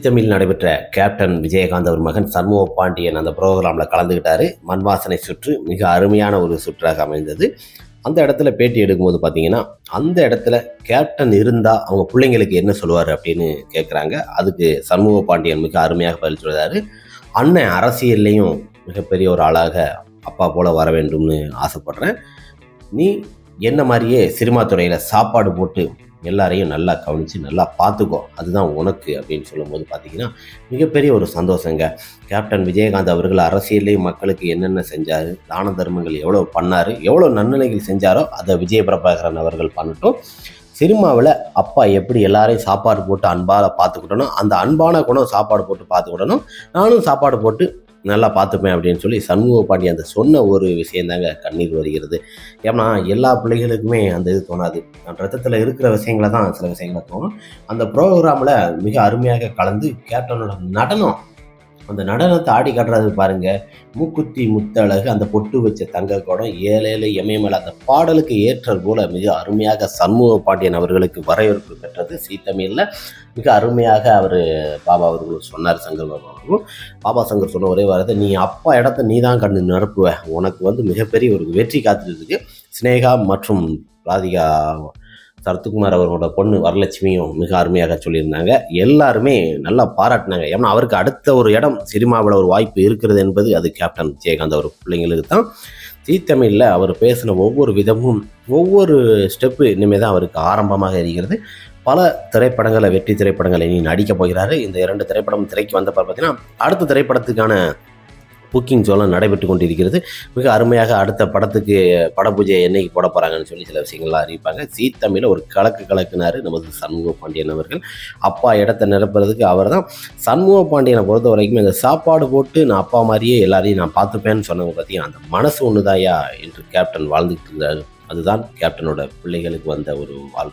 தமிழ் நடைபெற்ற கேப்டன் விஜயகாந்த் அவர் மகன் சண்முக பாண்டியன் அந்த ப்ரோக்ராமில் கலந்துக்கிட்டாரு. மண் வாசனை சுற்று மிக அருமையான ஒரு சுற்றாக அமைந்தது. அந்த இடத்துல பேட்டி எடுக்கும்போது பார்த்தீங்கன்னா, அந்த இடத்துல கேப்டன் இருந்தால் அவங்க பிள்ளைங்களுக்கு என்ன சொல்லுவார் அப்படின்னு கேட்குறாங்க. அதுக்கு சண்முக பாண்டியன் மிக அருமையாக பதில் சொல்கிறாரு. அண்ணன் அரசியல்லையும் மிகப்பெரிய ஒரு ஆளாக அப்பா போல வர வேண்டும்னு ஆசைப்படுறேன். நீ என்ன மாதிரியே சினிமா துறையில் சாப்பாடு போட்டு எல்லாரையும் நல்லா கவனித்து நல்லா பார்த்துக்கோ, அதுதான் உனக்கு அப்படின்னு சொல்லும்போது பார்த்தீங்கன்னா மிகப்பெரிய ஒரு சந்தோஷங்க. கேப்டன் விஜயகாந்த் அவர்கள் அரசியலையும் மக்களுக்கு என்னென்ன செஞ்சார், தான தர்மங்கள் எவ்வளோ பண்ணார், எவ்வளோ நன்னிலைகள் செஞ்சாரோ அதை விஜய பிரபாகரன் அவர்கள் பண்ணட்டும். சினிமாவில் அப்பா எப்படி எல்லாரையும் சாப்பாடு போட்டு அன்பாக பார்த்துக்கிட்டணும், அந்த அன்பான குணம் சாப்பாடு போட்டு பார்த்துக்கிடணும், நானும் சாப்பாடு போட்டு நல்லா பார்த்துப்பேன் அப்படின்னு சொல்லி சண்முக பாண்டியன் அந்த சொன்ன ஒரு விஷயந்தாங்க கண்ணீர் வருகிறது. ஏன்னா எல்லா பிள்ளைகளுக்குமே அந்த இது தோணாது. ரத்தத்தில் இருக்கிற விஷயங்களை தான் சில விஷயங்களை தோணும். அந்த ப்ரோக்ராமில் மிக அருமையாக கலந்து கேப்டனோட நடனம், அந்த நடனத்தை ஆடி காட்டுறது பாருங்க. மூக்குத்தி முத்தழகு, அந்த பொட்டு வச்ச தங்க குடம், ஏழேழு எமயமேல, அந்த பாடலுக்கு ஏற்றது போல மிக அருமையாக சண்முக பாண்டியன் அவர்களுக்கு வரவேற்பு பெற்றது. தமிழில் மிக அருமையாக அவர் பாபா அவர்கள் சொன்னார். சங்கர் பாபா அவர்களும் பாபா சங்கர் சொன்ன ஒரே வாரத்தை, நீ அப்பா இடத்த நீ தான் கண்டு நிரப்புவ, உனக்கு மிகப்பெரிய ஒரு வெற்றி காத்துட்டு இருக்கு. சினேகா மற்றும் ராதிகா சரத்குமார் அவரோட பொண்ணு வரலட்சுமியும் மிக அருமையாக சொல்லியிருந்தாங்க. எல்லாருமே நல்லா பாராட்டினாங்க. ஏன்னா அவருக்கு அடுத்த ஒரு இடம் சினிமாவில் ஒரு வாய்ப்பு இருக்கிறது என்பது அது கேப்டன் விஜயகாந்த் அவர் பிள்ளைங்களுக்கு தான். தமிழில் அவர் பேசின ஒவ்வொரு விதமும் ஒவ்வொரு ஸ்டெப்பு இனிமேல் தான் அவருக்கு ஆரம்பமாக இருக்கிறது. பல திரைப்படங்களை, வெற்றி திரைப்படங்களை இனி நடிக்கப் போகிறாரு. இந்த 2 திரைப்படம் திரைக்கு வந்த பார்த்தீங்கன்னா அடுத்த திரைப்படத்துக்கான புக்கிங் எல்லாம் நடைபெற்று கொண்டிருக்கிறது. மிக அருமையாக அடுத்த படத்துக்கு படபூஜை என்னைக்கு போட போகிறாங்கன்னு சொல்லி சில விஷயங்கள்லாம் அறிவிப்பாங்க. தமிழில் ஒரு கலக்குனார் நமது சண்முக பாண்டியன் அவர்கள். அப்பா இடத்தை நிரப்புறதுக்கு அவர் தான். சண்முக பாண்டியனை பொறுத்த வரைக்கும் இந்த சாப்பாடு போட்டு நான் அப்பா மாதிரியே எல்லாரையும் நான் பார்த்துப்பேன்னு சொன்னவங்க பார்த்தீங்கன்னா அந்த மனசு ஒன்றுதாயா என்று கேப்டன் வாழ்ந்துட்டு இருந்தார். அதுதான் கேப்டனோட பிள்ளைகளுக்கு வந்த ஒரு வாழ்வு.